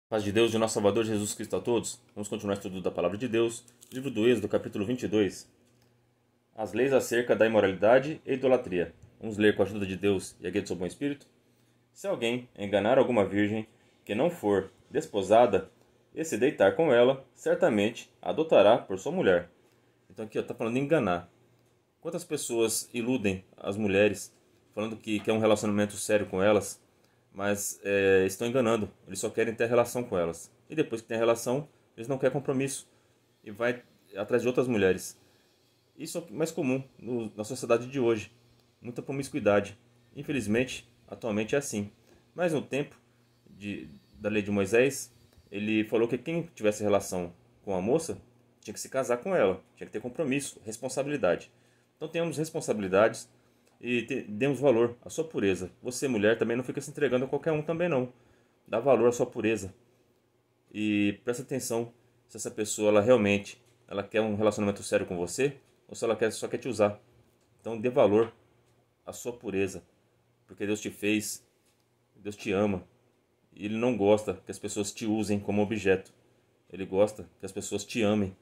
Paz de Deus, de nosso Salvador Jesus Cristo a todos. Vamos continuar o estudo da Palavra de Deus. Livro do Êxodo, capítulo 22. As leis acerca da imoralidade e idolatria. Vamos ler com a ajuda de Deus e a guia do seu bom espírito. Se alguém enganar alguma virgem que não for desposada e se deitar com ela, certamente a adotará por sua mulher. Então aqui está falando de enganar. Quantas pessoas iludem as mulheres, falando que quer um relacionamento sério com elas, mas estão enganando, eles só querem ter relação com elas. E depois que tem a relação, eles não querem compromisso e vai atrás de outras mulheres. Isso é mais comum na sociedade de hoje, muita promiscuidade. Infelizmente, atualmente é assim. Mas no tempo da lei de Moisés, ele falou que quem tivesse relação com a moça tinha que se casar com ela, tinha que ter compromisso, responsabilidade. Então tenhamos responsabilidades e demos valor à sua pureza. Você, mulher, também não fica se entregando a qualquer um também não. Dá valor à sua pureza. E presta atenção se essa pessoa ela quer um relacionamento sério com você ou se ela só quer te usar. Então dê valor à sua pureza, porque Deus te fez, Deus te ama. E Ele não gosta que as pessoas te usem como objeto. Ele gosta que as pessoas te amem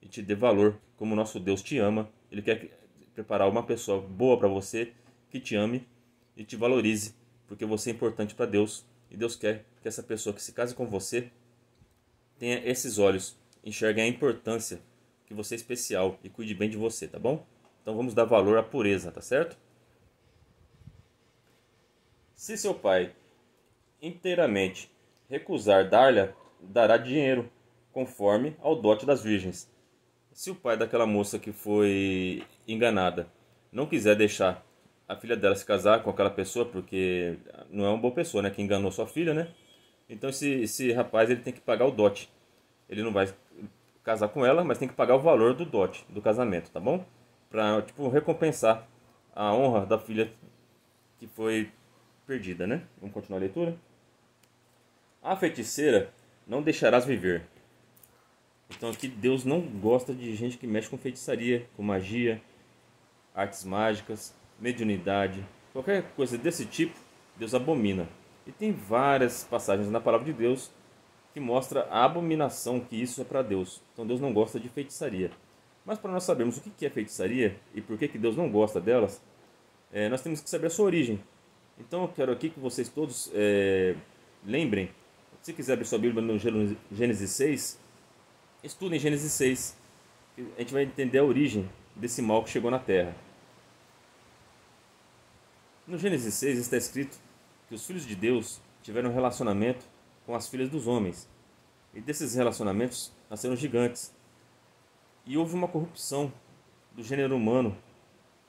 e te dê valor como o nosso Deus te ama. Ele quer preparar uma pessoa boa para você, que te ame e te valorize, porque você é importante para Deus. E Deus quer que essa pessoa que se case com você tenha esses olhos, enxergue a importância que você é especial e cuide bem de você, tá bom? Então vamos dar valor à pureza, tá certo? Se seu pai inteiramente recusar dar-lhe, dará dinheiro, conforme ao dote das virgens. Se o pai daquela moça que foi enganada não quiser deixar a filha dela se casar com aquela pessoa, porque não é uma boa pessoa, né, que enganou sua filha, né? Então esse rapaz ele tem que pagar o dote. Ele não vai casar com ela, mas tem que pagar o valor do dote, do casamento, tá bom? Pra, tipo, recompensar a honra da filha que foi perdida, né? Vamos continuar a leitura? A feiticeira não deixarás viver. Então aqui Deus não gosta de gente que mexe com feitiçaria, com magia, artes mágicas, mediunidade, qualquer coisa desse tipo, Deus abomina. E tem várias passagens na palavra de Deus que mostra a abominação que isso é para Deus. Então Deus não gosta de feitiçaria. Mas para nós sabermos o que é feitiçaria e por que Deus não gosta delas, nós temos que saber a sua origem. Então eu quero aqui que vocês todos lembrem, se quiser abrir sua Bíblia no Gênesis 6, estudem Gênesis 6. A gente vai entender a origem desse mal que chegou na Terra. No Gênesis 6 está escrito que os filhos de Deus tiveram um relacionamento com as filhas dos homens. E desses relacionamentos nasceram gigantes. E houve uma corrupção do gênero humano.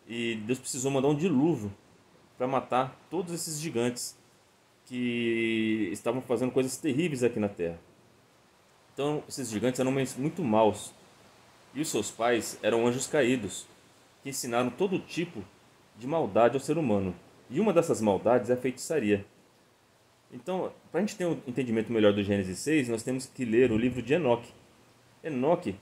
E Deus precisou mandar um dilúvio para matar todos esses gigantes que estavam fazendo coisas terríveis aqui na Terra. Então, esses gigantes eram muito maus. E os seus pais eram anjos caídos, que ensinaram todo tipo de maldade ao ser humano. E uma dessas maldades é a feitiçaria. Então, para a gente ter um entendimento melhor do Gênesis 6, nós temos que ler o livro de Enoque. Enoque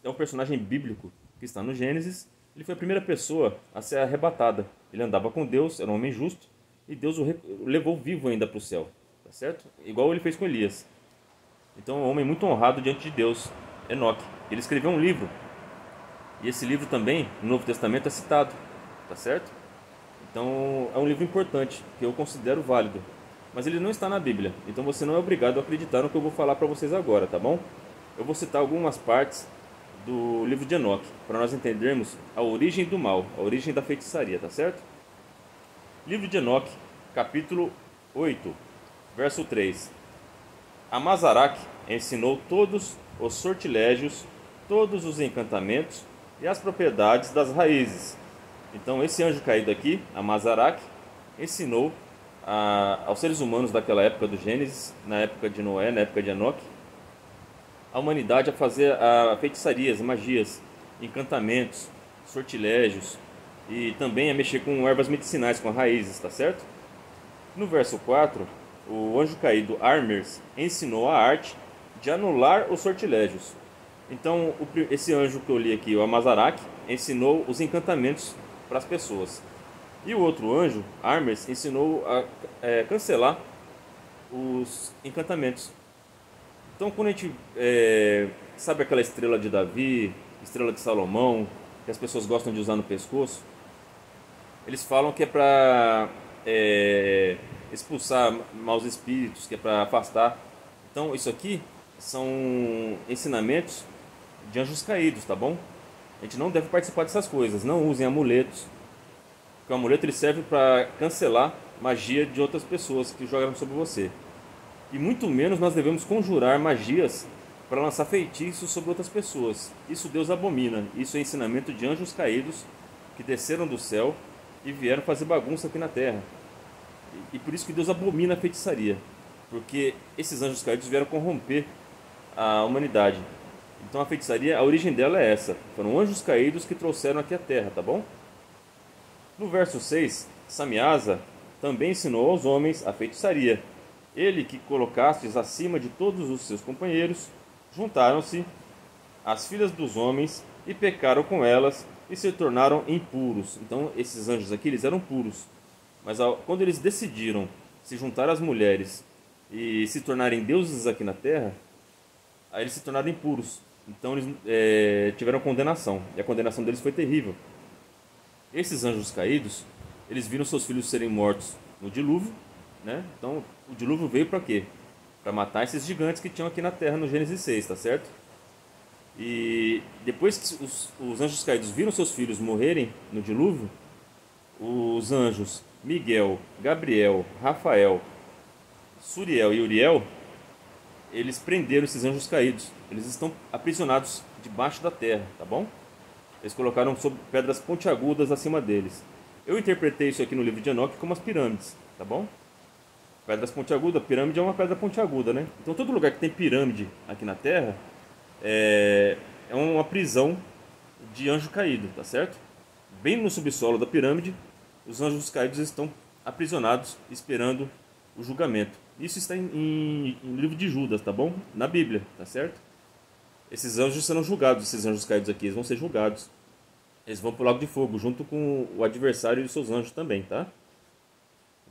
é um personagem bíblico que está no Gênesis. Ele foi a primeira pessoa a ser arrebatada. Ele andava com Deus, era um homem justo, e Deus o levou vivo ainda para o céu. Tá certo? Igual ele fez com Elias. Então, é um homem muito honrado diante de Deus, Enoque. Ele escreveu um livro. E esse livro também, no Novo Testamento, é citado. Tá certo? Então, é um livro importante, que eu considero válido. Mas ele não está na Bíblia, então você não é obrigado a acreditar no que eu vou falar para vocês agora, tá bom? Eu vou citar algumas partes do livro de Enoque, para nós entendermos a origem do mal, a origem da feitiçaria, tá certo? Livro de Enoque, capítulo 8, verso 3. Amazaraque ensinou todos os sortilégios, todos os encantamentos e as propriedades das raízes. Então esse anjo caído aqui, Amazaraque, ensinou aos seres humanos daquela época do Gênesis, na época de Noé, na época de Enoque, a humanidade a fazer feitiçarias, magias, encantamentos, sortilégios e também a mexer com ervas medicinais, com raízes, tá certo? No verso 4, o anjo caído Armers ensinou a arte de anular os sortilégios. Então esse anjo que eu li aqui, o Amazaraque, ensinou os encantamentos para as pessoas. E o outro anjo, Armers, ensinou a cancelar os encantamentos. Então, quando a gente sabe aquela estrela de Davi, estrela de Salomão, que as pessoas gostam de usar no pescoço, eles falam que é para expulsar maus espíritos, que é para afastar. Então, isso aqui são ensinamentos de anjos caídos, tá bom? A gente não deve participar dessas coisas. Não usem amuletos, porque o amuleto ele serve para cancelar magia de outras pessoas que jogaram sobre você. E muito menos nós devemos conjurar magias para lançar feitiços sobre outras pessoas. Isso Deus abomina. Isso é ensinamento de anjos caídos que desceram do céu e vieram fazer bagunça aqui na terra. E por isso que Deus abomina a feitiçaria, porque esses anjos caídos vieram corromper a humanidade. Então a feitiçaria, a origem dela é essa. Foram anjos caídos que trouxeram aqui a terra, tá bom? No verso 6, Samiasa também ensinou aos homens a feitiçaria. Ele que colocastes acima de todos os seus companheiros, juntaram-se as filhas dos homens e pecaram com elas e se tornaram impuros. Então esses anjos aqui, eles eram puros. Mas quando eles decidiram se juntar às mulheres e se tornarem deuses aqui na terra, aí eles se tornaram impuros. Então eles tiveram condenação. E a condenação deles foi terrível. Esses anjos caídos, eles viram seus filhos serem mortos no dilúvio, né? Então o dilúvio veio para quê? Para matar esses gigantes que tinham aqui na terra no Gênesis 6, tá certo? E depois que os anjos caídos viram seus filhos morrerem no dilúvio, os anjos Miguel, Gabriel, Rafael, Suriel e Uriel, eles prenderam esses anjos caídos. Eles estão aprisionados debaixo da terra, tá bom? Eles colocaram sobre pedras pontiagudas acima deles. Eu interpretei isso aqui no livro de Enoque como as pirâmides, tá bom? Pedras pontiagudas, pirâmide é uma pedra pontiaguda, né? Então todo lugar que tem pirâmide aqui na terra é uma prisão de anjo caído, tá certo? Bem no subsolo da pirâmide, os anjos caídos estão aprisionados, esperando o julgamento. Isso está no livro de Judas, tá bom? Na Bíblia, tá certo? Esses anjos serão julgados, esses anjos caídos aqui, eles vão ser julgados. Eles vão para o lago de fogo, junto com o adversário e os seus anjos também, tá?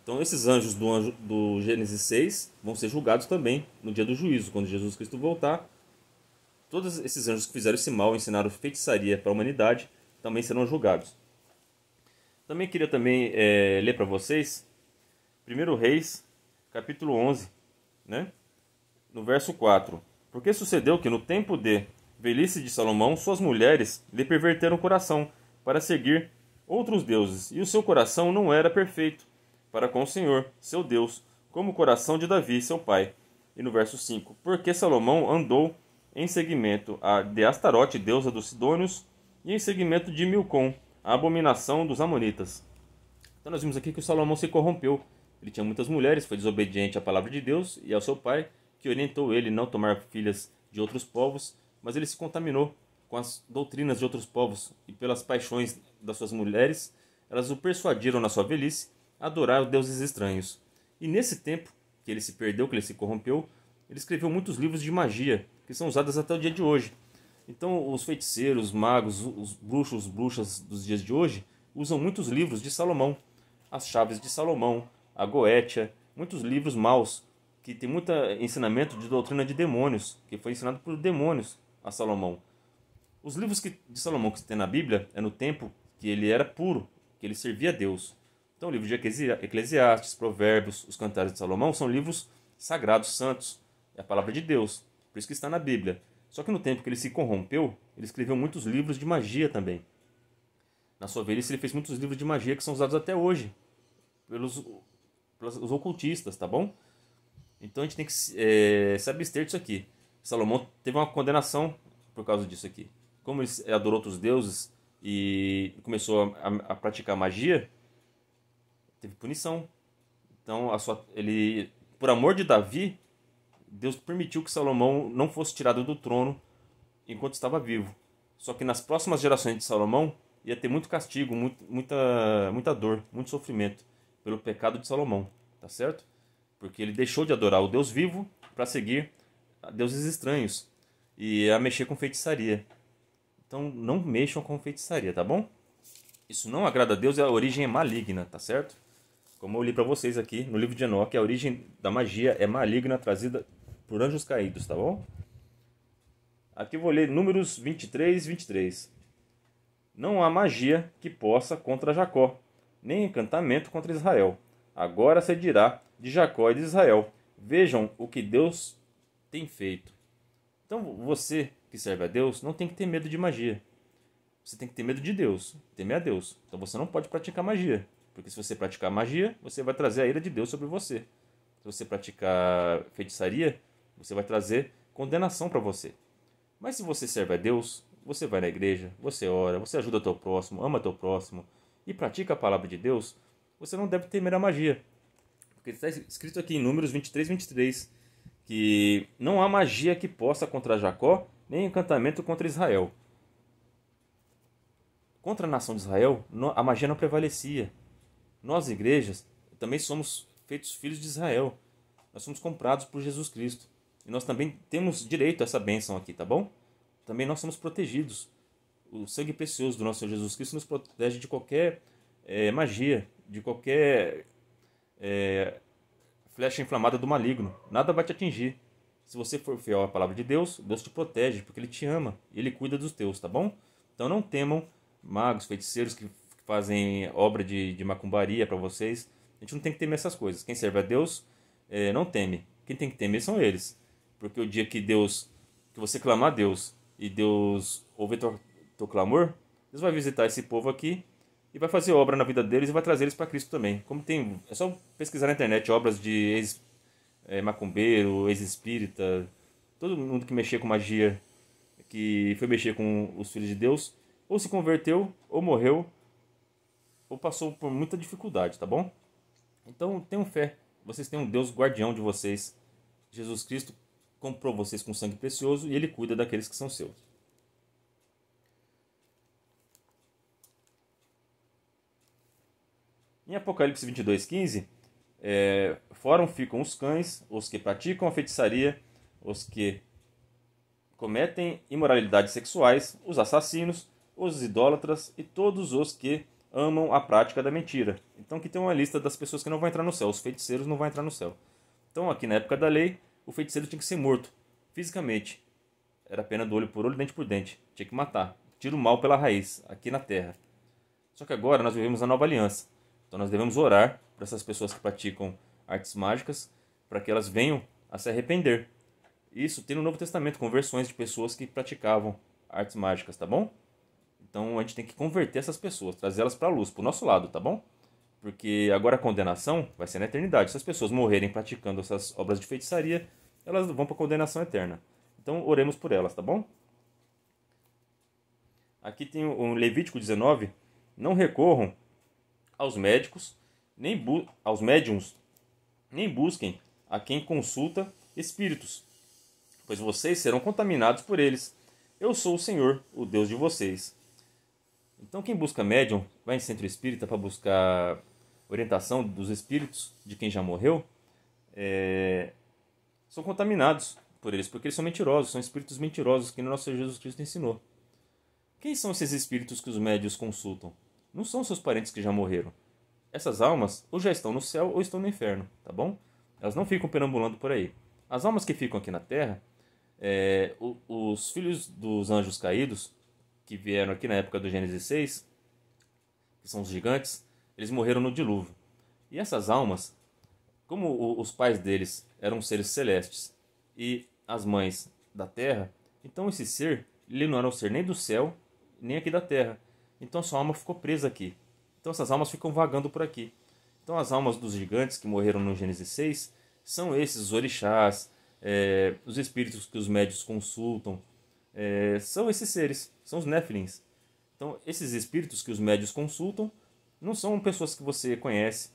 Então esses anjos do Gênesis 6 vão ser julgados também no dia do juízo, quando Jesus Cristo voltar. Todos esses anjos que fizeram esse mal, ensinaram feitiçaria para a humanidade, também serão julgados. Também queria ler para vocês 1 Reis, capítulo 11, né? No verso 4. Porque sucedeu que no tempo de velhice de Salomão, suas mulheres lhe perverteram o coração para seguir outros deuses, e o seu coração não era perfeito para com o Senhor, seu Deus, como o coração de Davi, seu pai. E no verso 5. Porque Salomão andou em seguimento de Astarote, deusa dos Sidônios, e em seguimento de Milcom, a abominação dos Amonitas. Então nós vimos aqui que o Salomão se corrompeu. Ele tinha muitas mulheres, foi desobediente à palavra de Deus e ao seu pai, que orientou ele a não tomar filhas de outros povos, mas ele se contaminou com as doutrinas de outros povos e pelas paixões das suas mulheres, elas o persuadiram na sua velhice a adorar os deuses estranhos. E nesse tempo que ele se perdeu, que ele se corrompeu, ele escreveu muitos livros de magia, que são usados até o dia de hoje. Então os feiticeiros, os magos, os bruxos, bruxas dos dias de hoje, usam muitos livros de Salomão, as chaves de Salomão, a Goétia, muitos livros maus, que tem muito ensinamento de doutrina de demônios, que foi ensinado por demônios a Salomão. Os livros de Salomão que tem na Bíblia é no tempo que ele era puro, que ele servia a Deus. Então o livro de Eclesiastes, Provérbios, os Cantares de Salomão são livros sagrados, santos, é a palavra de Deus, por isso que está na Bíblia. Só que no tempo que ele se corrompeu, ele escreveu muitos livros de magia também. Na sua velhice ele fez muitos livros de magia que são usados até hoje pelos ocultistas, tá bom? Então a gente tem que se abster disso aqui. Salomão teve uma condenação por causa disso aqui. Como ele adorou outros deuses e começou a praticar magia, teve punição. Então ele, por amor de Davi, Deus permitiu que Salomão não fosse tirado do trono enquanto estava vivo. Só que nas próximas gerações de Salomão ia ter muito castigo, muita dor, muito sofrimento pelo pecado de Salomão, tá certo? Porque ele deixou de adorar o Deus vivo para seguir a deuses estranhos e a mexer com feitiçaria. Então não mexam com feitiçaria, tá bom? Isso não agrada a Deus e a origem é maligna, tá certo? Como eu li para vocês aqui no livro de Enoque, a origem da magia é maligna, trazida por anjos caídos, tá bom? Aqui eu vou ler Números 23, 23. Não há magia que possa contra Jacó, nem encantamento contra Israel. Agora se dirá de Jacó e de Israel: vejam o que Deus tem feito. Então você que serve a Deus não tem que ter medo de magia. Você tem que ter medo de Deus, temer a Deus. Então você não pode praticar magia, porque se você praticar magia, você vai trazer a ira de Deus sobre você. Se você praticar feitiçaria, você vai trazer condenação para você. Mas se você serve a Deus, você vai na igreja, você ora, você ajuda o teu próximo, ama o teu próximo e pratica a palavra de Deus, você não deve temer a magia. Porque está escrito aqui em Números 23, 23, que não há magia que possa contra Jacó, nem encantamento contra Israel. Contra a nação de Israel, a magia não prevalecia. Nós, igrejas, também somos feitos filhos de Israel. Nós somos comprados por Jesus Cristo. E nós também temos direito a essa bênção aqui, tá bom? Também nós somos protegidos. O sangue precioso do nosso Senhor Jesus Cristo nos protege de qualquer magia, de qualquer flecha inflamada do maligno. Nada vai te atingir. Se você for fiel à palavra de Deus, Deus te protege, porque Ele te ama e Ele cuida dos teus, tá bom? Então não temam magos, feiticeiros que fazem obra de macumbaria para vocês. A gente não tem que temer essas coisas. Quem serve a Deus não teme. Quem tem que temer são eles. Porque o dia que você clamar a Deus e Deus ouvir teu clamor, Deus vai visitar esse povo aqui e vai fazer obra na vida deles e vai trazer eles para Cristo também. É só pesquisar na internet obras de ex-macumbeiro, ex-espírita, todo mundo que mexia com magia, que foi mexer com os filhos de Deus, ou se converteu, ou morreu, ou passou por muita dificuldade, tá bom? Então tenham fé, vocês têm um Deus guardião de vocês. Jesus Cristo comprou vocês com sangue precioso e Ele cuida daqueles que são seus. Em Apocalipse 22:15, fora ficam os cães, os que praticam a feitiçaria, os que cometem imoralidades sexuais, os assassinos, os idólatras e todos os que amam a prática da mentira. Então aqui tem uma lista das pessoas que não vão entrar no céu. Os feiticeiros não vão entrar no céu. Então aqui na época da lei, o feiticeiro tinha que ser morto, fisicamente. Era pena do olho por olho, dente por dente. Tinha que matar. Tira o mal pela raiz, aqui na terra. Só que agora nós vivemos a nova aliança. Então nós devemos orar para essas pessoas que praticam artes mágicas, para que elas venham a se arrepender. Isso tem no Novo Testamento, conversões de pessoas que praticavam artes mágicas, tá bom? Então a gente tem que converter essas pessoas, trazê-las para a luz, para o nosso lado, tá bom? Porque agora a condenação vai ser na eternidade. Se as pessoas morrerem praticando essas obras de feitiçaria, elas vão para a condenação eterna. Então oremos por elas, tá bom? Aqui tem o Levítico 19. Não recorram aos médicos, aos médiuns, nem busquem a quem consulta espíritos, pois vocês serão contaminados por eles. Eu sou o Senhor, o Deus de vocês. Então quem busca médium, vai em centro espírita para buscar orientação dos espíritos de quem já morreu, são contaminados por eles, porque eles são mentirosos, são espíritos mentirosos que nosso Senhor Jesus Cristo ensinou. Quem são esses espíritos que os médios consultam? Não são seus parentes que já morreram. Essas almas ou já estão no céu ou estão no inferno, tá bom? Elas não ficam perambulando por aí. As almas que ficam aqui na terra, os filhos dos anjos caídos, que vieram aqui na época do Gênesis 6, que são os gigantes, eles morreram no dilúvio. E essas almas, como os pais deles eram seres celestes e as mães da terra, então esse ser, ele não era um ser nem do céu, nem aqui da terra. Então a sua alma ficou presa aqui. Então essas almas ficam vagando por aqui. Então as almas dos gigantes que morreram no Gênesis 6 são esses, os orixás, os espíritos que os médios consultam, são esses seres, são os Néfilins. Então esses espíritos que os médios consultam não são pessoas que você conhece,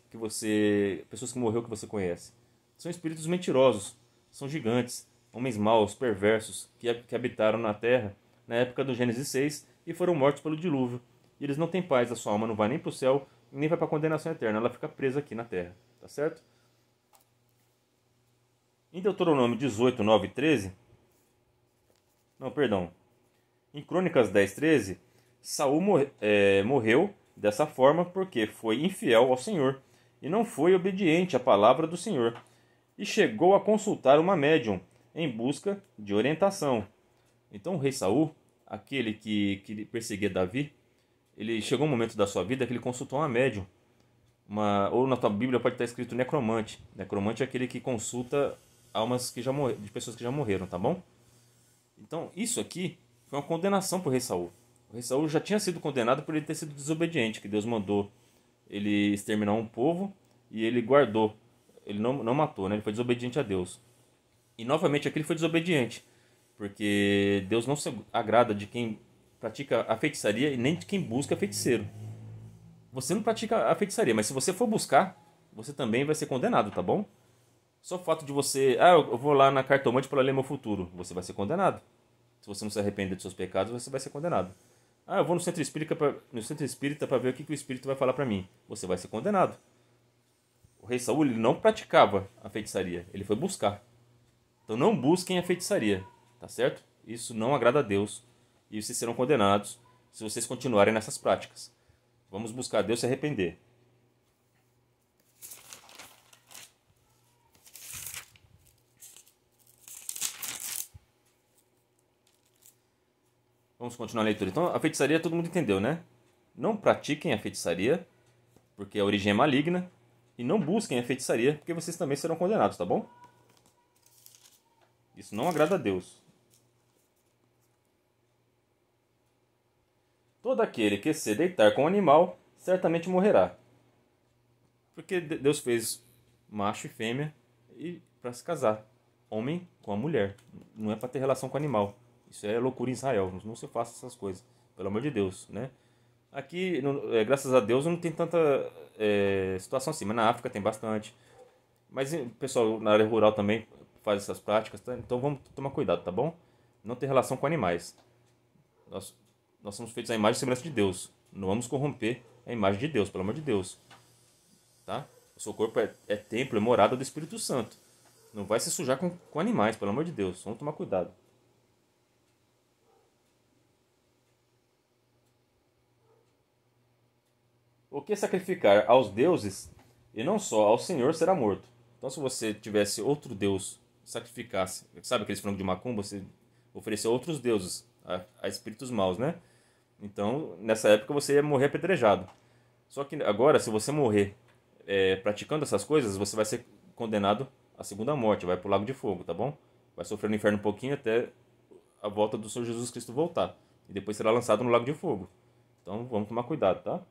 pessoas que morreu que você conhece. São espíritos mentirosos, são gigantes, homens maus, perversos, que habitaram na terra na época do Gênesis 6 e foram mortos pelo dilúvio. E eles não têm paz, a sua alma não vai nem para o céu, nem vai para a condenação eterna, ela fica presa aqui na terra, tá certo? Em Deuteronômio 18, 9 e 13, em Crônicas 10, 13, Saul morreu dessa forma porque foi infiel ao Senhor e não foi obediente à palavra do Senhor. E chegou a consultar uma médium em busca de orientação. Então o rei Saul, aquele que perseguia Davi, ele chegou um momento da sua vida que ele consultou uma médium. Ou na tua Bíblia pode estar escrito necromante. Necromante é aquele que consulta almas que já de pessoas que já morreram, tá bom? Então isso aqui foi uma condenação para o rei Saul. O rei Saul já tinha sido condenado por ele ter sido desobediente, que Deus mandou ele exterminar um povo e ele guardou. Ele não matou, né? Ele foi desobediente a Deus. E novamente aqui ele foi desobediente, porque Deus não se agrada de quem pratica a feitiçaria e nem de quem busca feiticeiro. Você não pratica a feitiçaria, mas se você for buscar, você também vai ser condenado, tá bom? Só o fato de você... Ah, eu vou lá na cartomante para ler meu futuro. Você vai ser condenado. Se você não se arrepender dos seus pecados, você vai ser condenado. Ah, eu vou no centro espírita para ver o que o espírito vai falar para mim. Você vai ser condenado. O rei Saul ele não praticava a feitiçaria. Ele foi buscar. Então não busquem a feitiçaria. Tá certo? Isso não agrada a Deus. E vocês serão condenados se vocês continuarem nessas práticas. Vamos buscar a Deus e se arrepender. Vamos continuar a leitura. Então, a feitiçaria todo mundo entendeu, né? Não pratiquem a feitiçaria, porque a origem é maligna. E não busquem a feitiçaria, porque vocês também serão condenados, tá bom? Isso não agrada a Deus. Todo aquele que se deitar com um animal, certamente morrerá. Porque Deus fez macho e fêmea para se casar. Homem com a mulher. Não é para ter relação com animal. Isso é loucura em Israel. Não se faça essas coisas. Pelo amor de Deus, né? Aqui, graças a Deus, não tem tanta situação assim. Mas na África tem bastante. Mas o pessoal na área rural também faz essas práticas. Tá? Então vamos tomar cuidado, tá bom? Não ter relação com animais. Nós somos feitos à imagem e semelhança de Deus. Não vamos corromper a imagem de Deus, pelo amor de Deus. Tá? O seu corpo é templo, é morada do Espírito Santo. Não vai se sujar com animais, pelo amor de Deus. Vamos tomar cuidado. O que sacrificar aos deuses e não só ao Senhor será morto. Então se você tivesse outro Deus, sacrificasse, sabe aqueles frangos de macumba, você ofereceu outros deuses a espíritos maus, né? Então nessa época você ia morrer apedrejado. Só que agora, se você morrer praticando essas coisas, você vai ser condenado à segunda morte, vai pro lago de fogo, tá bom? Vai sofrer no inferno um pouquinho até a volta do Senhor Jesus Cristo voltar. E depois será lançado no lago de fogo. Então vamos tomar cuidado, tá?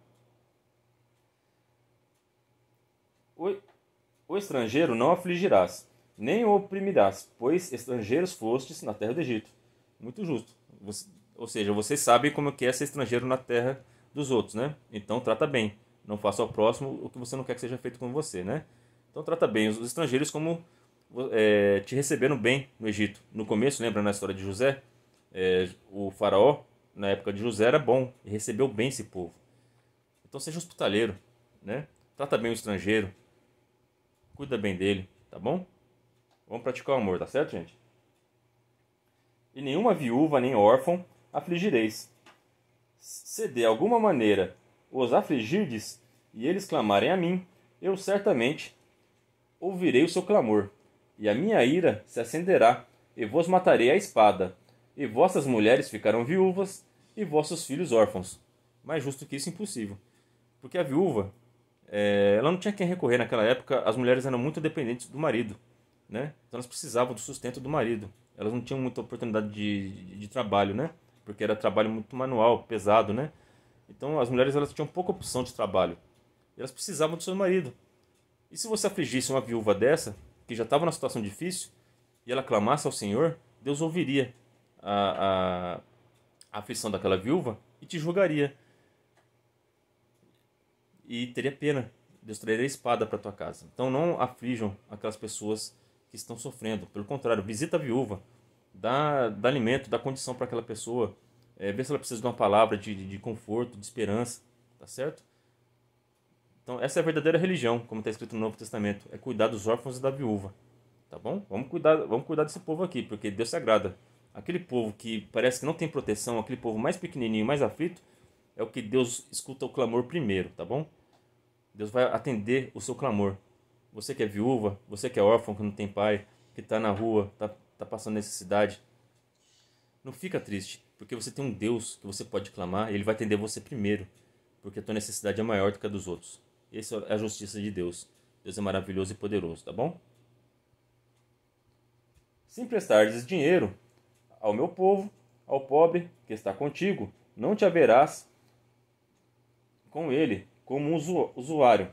O estrangeiro não afligirás, nem o oprimirás, pois estrangeiros fostes na terra do Egito. Muito justo. Ou seja, vocês sabem como é ser estrangeiro na terra dos outros, né? Então trata bem. Não faça ao próximo o que você não quer que seja feito com você, né? Então trata bem os estrangeiros como te receberam bem no Egito. No começo, lembra na história de José? O faraó, na época de José, era bom e recebeu bem esse povo. Então seja hospitaleiro, né? Trata bem o estrangeiro. Cuida bem dele, tá bom? Vamos praticar o amor, tá certo, gente? E nenhuma viúva nem órfão afligireis. Se de alguma maneira os afligirdes e eles clamarem a mim, eu certamente ouvirei o seu clamor, e a minha ira se acenderá, e vos matarei à espada, e vossas mulheres ficarão viúvas, e vossos filhos órfãos. Mais justo que isso, impossível. Porque a viúva, ela não tinha quem recorrer naquela época, as mulheres eram muito dependentes do marido, né? Então elas precisavam do sustento do marido. Elas não tinham muita oportunidade de trabalho, né? Porque era trabalho muito manual, pesado, né? Então as mulheres elas tinham pouca opção de trabalho. E elas precisavam do seu marido. E se você afligisse uma viúva dessa, que já estava numa situação difícil, e ela clamasse ao Senhor, Deus ouviria a aflição daquela viúva e te julgaria. E teria pena. Deus traria a espada para tua casa. Então não aflijam aquelas pessoas que estão sofrendo. Pelo contrário, visita a viúva. Dá alimento, dá condição para aquela pessoa. Vê se ela precisa de uma palavra de conforto, de esperança. Tá certo? Então essa é a verdadeira religião, como está escrito no Novo Testamento. É cuidar dos órfãos e da viúva. Tá bom? Vamos cuidar desse povo aqui, porque Deus se agrada. Aquele povo que parece que não tem proteção, aquele povo mais pequenininho, mais aflito, é o que Deus escuta o clamor primeiro, tá bom? Deus vai atender o seu clamor. Você que é viúva, você que é órfão, que não tem pai, que está na rua, está está passando necessidade, não fica triste, porque você tem um Deus que você pode clamar e Ele vai atender você primeiro, porque a tua necessidade é maior do que a dos outros. Essa é a justiça de Deus. Deus é maravilhoso e poderoso, tá bom? Se emprestardes dinheiro ao meu povo, ao pobre que está contigo, não te haverás com ele como um usuário.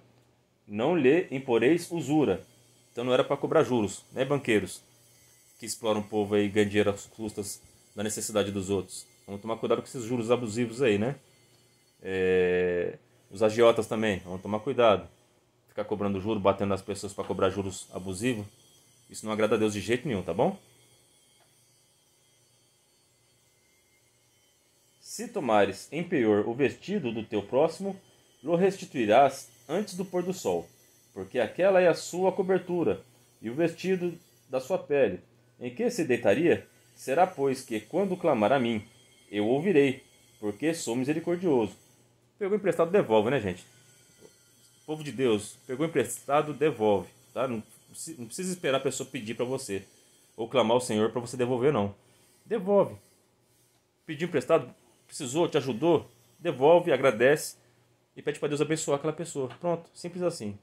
Não lhe imporeis usura. Então não era para cobrar juros, né, banqueiros que exploram o povo aí e ganham dinheiro às custas da necessidade dos outros. Vamos tomar cuidado com esses juros abusivos aí, né? Os agiotas também, vamos tomar cuidado. Ficar cobrando juros, batendo nas pessoas para cobrar juros abusivos, isso não agrada a Deus de jeito nenhum, tá bom? Se tomares em penhor o vestido do teu próximo, lo restituirás antes do pôr do sol, porque aquela é a sua cobertura, e o vestido da sua pele. Em que se deitaria? Será, pois, que quando clamar a mim, eu ouvirei, porque sou misericordioso. Pegou emprestado, devolve, né, gente? O povo de Deus, pegou emprestado, devolve, tá? Não precisa esperar a pessoa pedir para você, ou clamar ao Senhor para você devolver, não. Devolve. Pediu emprestado, precisou, te ajudou, devolve, agradece e pede para Deus abençoar aquela pessoa. Pronto, simples assim.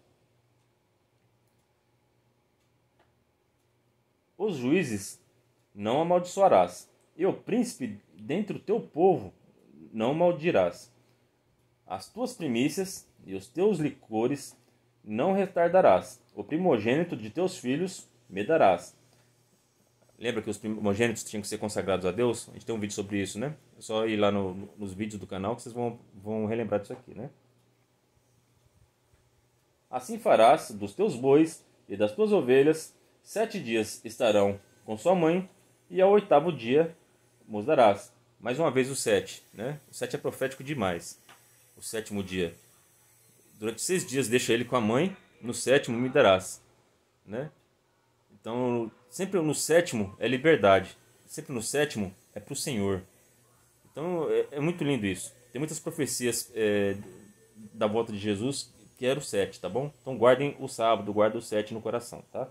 Os juízes não amaldiçoarás, e o príncipe dentre o teu povo não maldirás. As tuas primícias e os teus licores não retardarás. O primogênito de teus filhos me darás. Lembra que os primogênitos tinham que ser consagrados a Deus? A gente tem um vídeo sobre isso, né? É só ir lá nos vídeos do canal que vocês vão relembrar disso aqui, né? Assim farás dos teus bois e das tuas ovelhas, 7 dias estarão com sua mãe, e ao 8º dia os darás. Mais uma vez o 7, né? O 7 é profético demais. O 7º dia. Durante 6 dias deixa ele com a mãe, no 7º me darás, né? Então, sempre no 7º é liberdade. Sempre no 7º é para o Senhor. Então, é muito lindo isso. Tem muitas profecias da volta de Jesus que era o 7, tá bom? Então, guardem o sábado, guardem o 7 no coração, tá?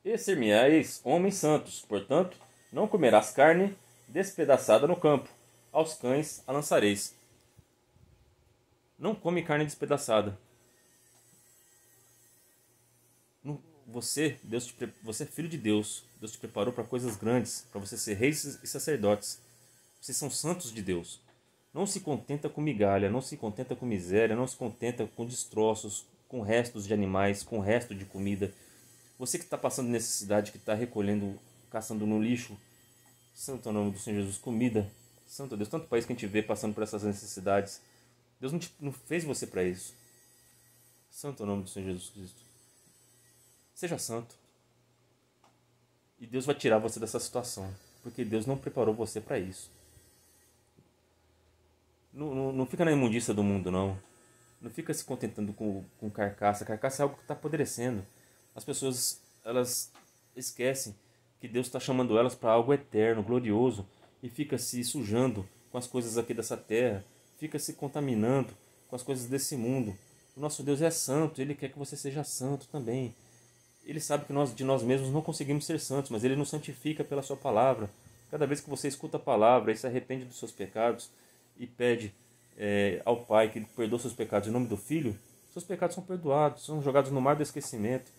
E ser-me-eis homens santos, portanto, não comerás carne despedaçada no campo. Aos cães a lançareis. Não come carne despedaçada. Você é filho de Deus. Deus te preparou para coisas grandes, para você ser reis e sacerdotes. Vocês são santos de Deus. Não se contenta com migalha, não se contenta com miséria, não se contenta com destroços, com restos de animais, com resto de comida. Você que está passando necessidade, que está recolhendo, caçando no lixo, santo é o nome do Senhor Jesus, comida. Santo Deus, tanto país que a gente vê passando por essas necessidades. Deus não fez você para isso. Santo é o nome do Senhor Jesus Cristo. Seja santo. E Deus vai tirar você dessa situação. Porque Deus não preparou você para isso. Não fica na imundícia do mundo, não. Não fica se contentando com carcaça. Carcaça é algo que está apodrecendo. As pessoas, elas esquecem que Deus está chamando elas para algo eterno, glorioso. E fica se sujando com as coisas aqui dessa terra. Fica se contaminando com as coisas desse mundo. O nosso Deus é santo. Ele quer que você seja santo também. Ele sabe que nós de nós mesmos não conseguimos ser santos, mas Ele nos santifica pela sua palavra. Cada vez que você escuta a palavra e se arrepende dos seus pecados e pede ao Pai que Ele perdoe seus pecados em nome do Filho, seus pecados são perdoados, são jogados no mar do esquecimento.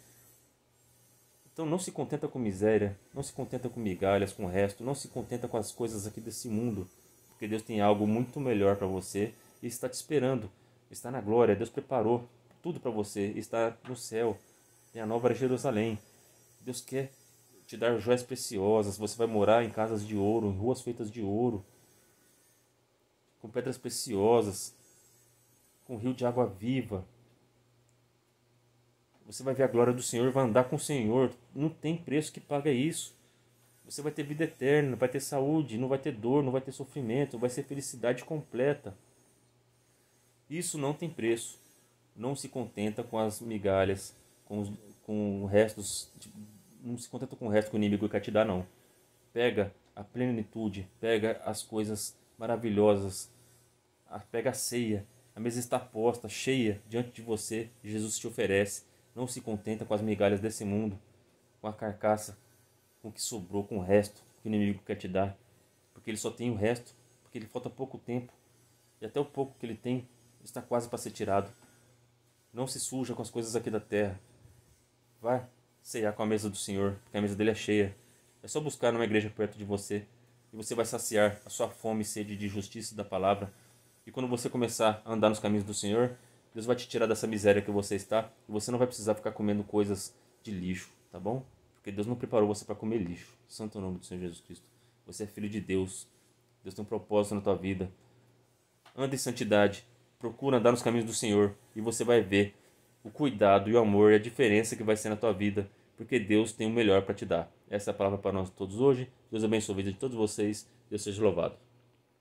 Então não se contenta com miséria, não se contenta com migalhas, com o resto, não se contenta com as coisas aqui desse mundo, porque Deus tem algo muito melhor para você e está te esperando, está na glória. Deus preparou tudo para você, está no céu. Tem a nova Jerusalém. Deus quer te dar joias preciosas. Você vai morar em casas de ouro, em ruas feitas de ouro, com pedras preciosas, com rio de água viva. Você vai ver a glória do Senhor, vai andar com o Senhor. Não tem preço que paga isso. Você vai ter vida eterna, vai ter saúde, não vai ter dor, não vai ter sofrimento, vai ser felicidade completa. Isso não tem preço. Não se contenta com as migalhas, com restos, não se contenta com o resto que o inimigo quer te dar, não. Pega a plenitude, pega as coisas maravilhosas, pega a ceia, a mesa está posta, cheia, diante de você, Jesus te oferece. Não se contenta com as migalhas desse mundo, com a carcaça, com o que sobrou, com o resto que o inimigo quer te dar. Porque ele só tem o resto, porque ele falta pouco tempo. E até o pouco que ele tem está quase para ser tirado. Não se suja com as coisas aqui da terra. Vai ceiar com a mesa do Senhor, porque a mesa dele é cheia. É só buscar numa igreja perto de você e você vai saciar a sua fome e sede de justiça e da palavra. E quando você começar a andar nos caminhos do Senhor, Deus vai te tirar dessa miséria que você está e você não vai precisar ficar comendo coisas de lixo, tá bom? Porque Deus não preparou você para comer lixo. Santo é o nome do Senhor Jesus Cristo. Você é filho de Deus. Deus tem um propósito na tua vida. Anda em santidade. Procura andar nos caminhos do Senhor e você vai ver o cuidado e o amor e a diferença que vai ser na tua vida, porque Deus tem o melhor para te dar. Essa é a palavra para nós todos hoje. Deus abençoe a vida de todos vocês. Deus seja louvado.